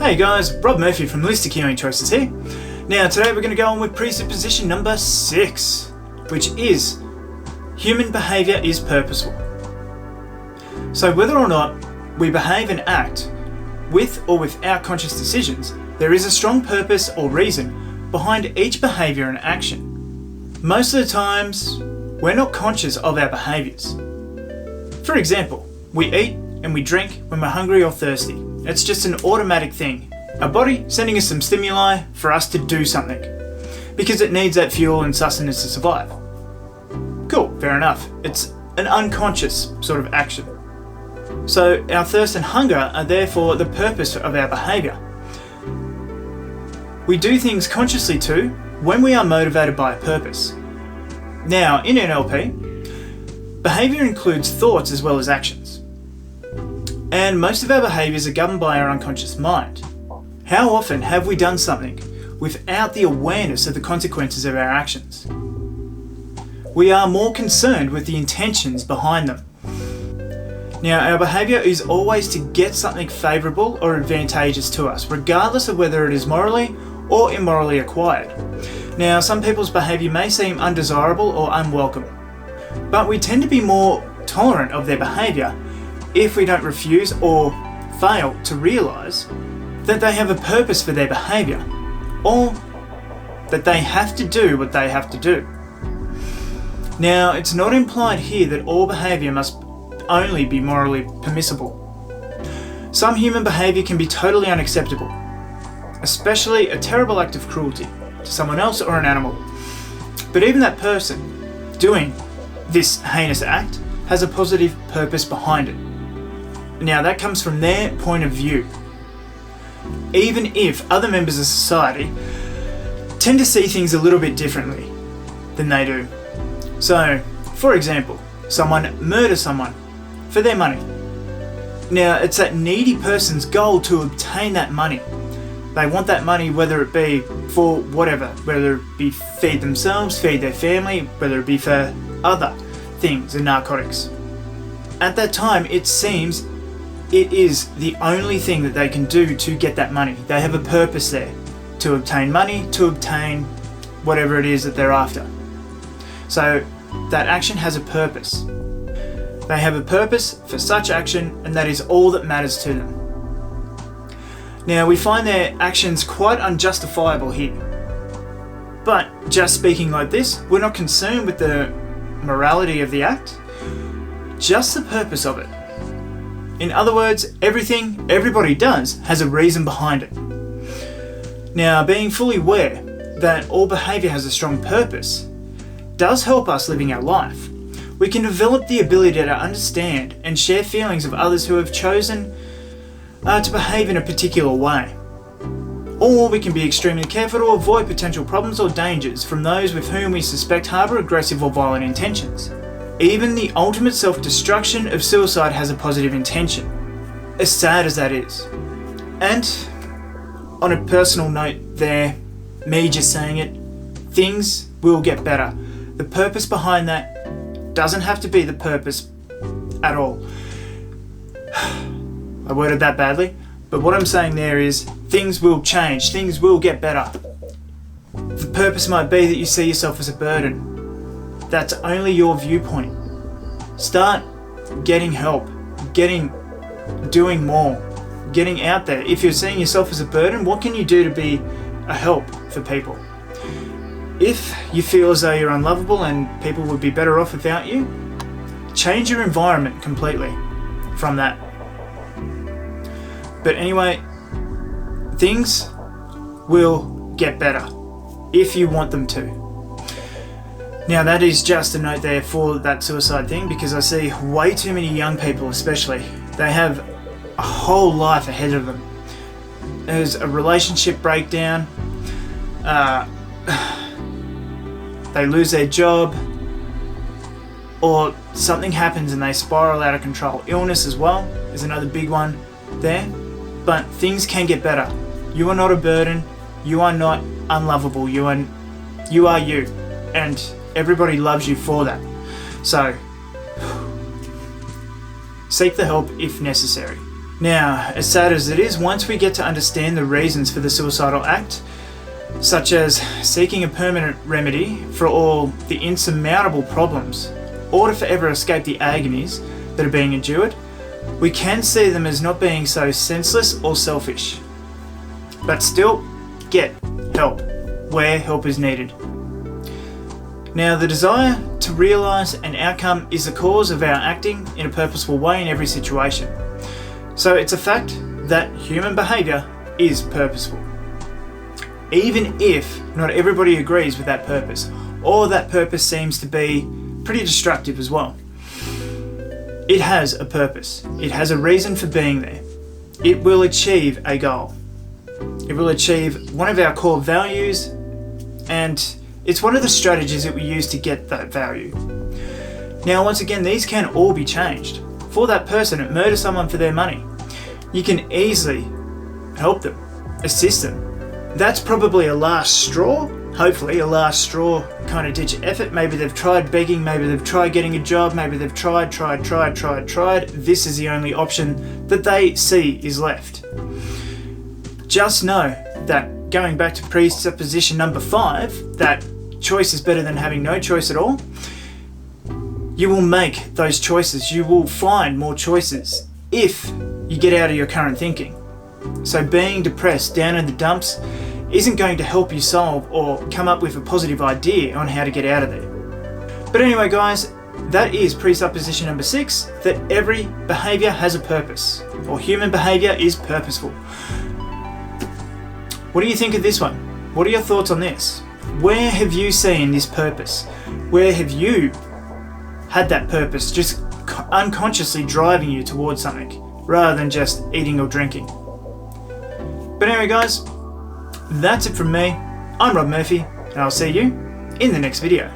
Hey guys, Rob Murphy from Holistic Healing Choices here. Now today we're going to go on with presupposition number 6, which is human behaviour is purposeful. So whether or not we behave and act with or without conscious decisions, there is a strong purpose or reason behind each behaviour and action. Most of the times, we're not conscious of our behaviours. For example, we eat and we drink when we're hungry or thirsty. It's just an automatic thing. Our body sending us some stimuli for us to do something because it needs that fuel and sustenance to survive. Cool, fair enough. It's an unconscious sort of action. So our thirst and hunger are therefore the purpose of our behaviour. We do things consciously too when we are motivated by a purpose. Now, in NLP, behaviour includes thoughts as well as actions. And most of our behaviours are governed by our unconscious mind. How often have we done something without the awareness of the consequences of our actions? We are more concerned with the intentions behind them. Now, our behaviour is always to get something favourable or advantageous to us, regardless of whether it is morally or immorally acquired. Now, some people's behaviour may seem undesirable or unwelcome, but we tend to be more tolerant of their behaviour if we don't refuse or fail to realise that they have a purpose for their behaviour, or that they have to do what they have to do. Now, it's not implied here that all behaviour must only be morally permissible. Some human behaviour can be totally unacceptable, especially a terrible act of cruelty to someone else or an animal. But even that person doing this heinous act has a positive purpose behind it. Now that comes from their point of view. Even if other members of society tend to see things a little bit differently than they do. So, for example, someone murders someone for their money. Now, it's that needy person's goal to obtain that money. They want that money, whether it be for whatever, whether it be feed themselves, feed their family, whether it be for other things and narcotics. At that time, it seems it is the only thing that they can do to get that money. They have a purpose there, to obtain money, to obtain whatever it is that they're after. So that action has a purpose. They have a purpose for such action, and that is all that matters to them. Now, we find their actions quite unjustifiable here. But just speaking like this, we're not concerned with the morality of the act, just the purpose of it. In other words, everything everybody does has a reason behind it. Now, being fully aware that all behaviour has a strong purpose does help us living our life. We can develop the ability to understand and share feelings of others who have chosen to behave in a particular way. Or we can be extremely careful to avoid potential problems or dangers from those with whom we suspect harbour aggressive or violent intentions. Even the ultimate self-destruction of suicide has a positive intention, as sad as that is. And on a personal note there, me just saying it, things will get better. The purpose behind that doesn't have to be the purpose at all. I worded that badly, but what I'm saying there is things will change, things will get better. The purpose might be that you see yourself as a burden. That's only your viewpoint. Start getting help, doing more, getting out there. If you're seeing yourself as a burden, what can you do to be a help for people? If you feel as though you're unlovable and people would be better off without you, change your environment completely from that. But anyway, things will get better if you want them to. Now that is just a note there for that suicide thing, because I see way too many young people especially, they have a whole life ahead of them. There's a relationship breakdown, they lose their job, or something happens and they spiral out of control. Illness as well is another big one there, but things can get better. You are not a burden, you are not unlovable, you are you, and everybody loves you for that. So, seek the help if necessary. Now, as sad as it is, once we get to understand the reasons for the suicidal act, such as seeking a permanent remedy for all the insurmountable problems, or to forever escape the agonies that are being endured, we can see them as not being so senseless or selfish. But still, get help where help is needed. Now, the desire to realise an outcome is the cause of our acting in a purposeful way in every situation. So it's a fact that human behaviour is purposeful. Even if not everybody agrees with that purpose, or that purpose seems to be pretty destructive as well. It has a purpose. It has a reason for being there. It will achieve a goal. It will achieve one of our core values, and it's one of the strategies that we use to get that value. Now, once again, these can all be changed. For that person that murders someone for their money, you can easily help them, assist them. That's probably a last straw, hopefully a last straw kind of ditch effort. Maybe they've tried begging, maybe they've tried getting a job, maybe they've tried. This is the only option that they see is left. Just know that, going back to presupposition number 5, that choice is better than having no choice at all. You will make those choices. You will find more choices if you get out of your current thinking. So being depressed, down in the dumps, isn't going to help you solve or come up with a positive idea on how to get out of there. But anyway, guys, that is presupposition number 6, that every behaviour has a purpose, or human behaviour is purposeful. What do you think of this one? What are your thoughts on this? Where have you seen this purpose? Where have you had that purpose just unconsciously driving you towards something, rather than just eating or drinking? But anyway, guys, that's it from me. I'm Rob Murphy, and I'll see you in the next video.